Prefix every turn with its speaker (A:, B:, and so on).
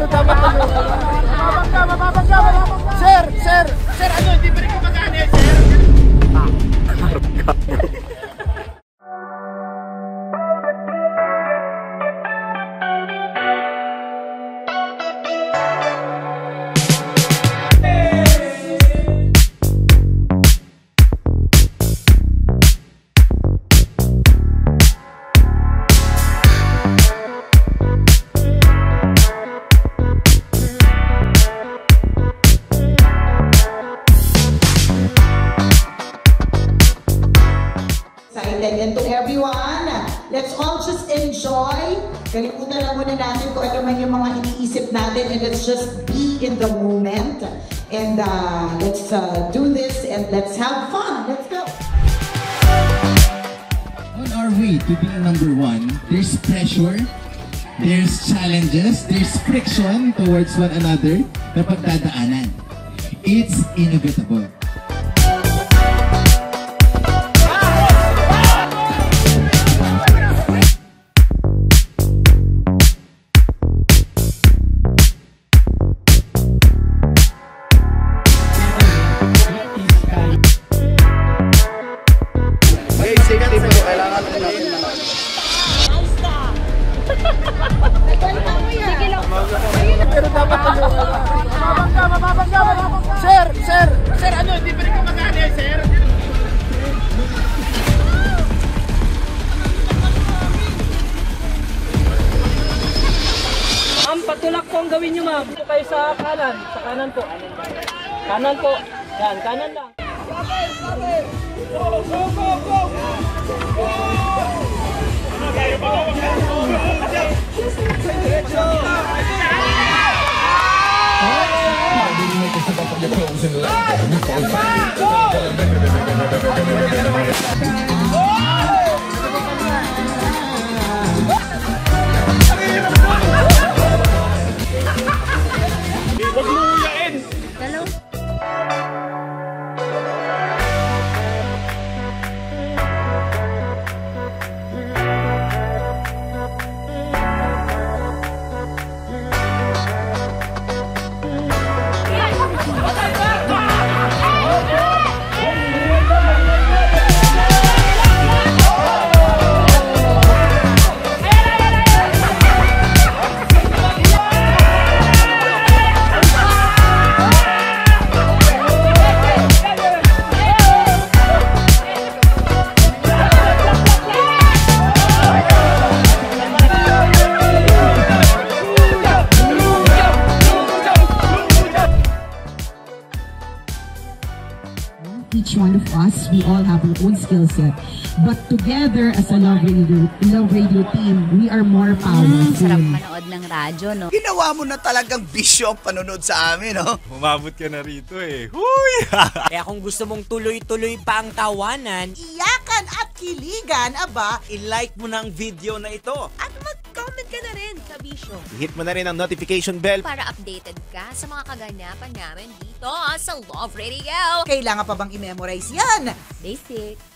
A: dapat mababangga. Sir, ano, hindi pa rin kumagana, sir?
B: And to everyone, let's all just enjoy. Kalimutan lang muna natin kung ano man yung mga iniisip natin, and let's just be in the moment. And let's do this and let's have fun. Let's go.
C: On our way to being #1, there's pressure, there's challenges, there's friction towards one another na pagdadaanan. It's inevitable.
A: Pero dapat mababangga. Sir, ano, hindi pa rin kumagana, sir?
D: Ma'am, patulak po ang gawin nyo, ma'am. Dito kayo sa kanan. Sa kanan po. Kanan po. Yan, kanan lang. Go!
B: Each one of us, we all have our own skill set. But together as a Love Radio team, we are more powerful.
E: Sarap manood ng radyo, no?
F: Ginawa mo na talagang bisyo ang panonood sa amin, no?
G: Umabot ka na rito eh. Huy!
H: Kaya kung gusto mong tuloy-tuloy pa ang tawanan,
B: Iyakan at kiligan, aba,
H: i-like mo na ang video na ito.
E: At mag-comment ka na rin sa Bisyo
G: Hit mo na rin ang notification bell.
E: para updated ka sa mga kaganapan namin dito sa Love Radio.
B: kailangan pa bang i-memorize yan?
E: Basic.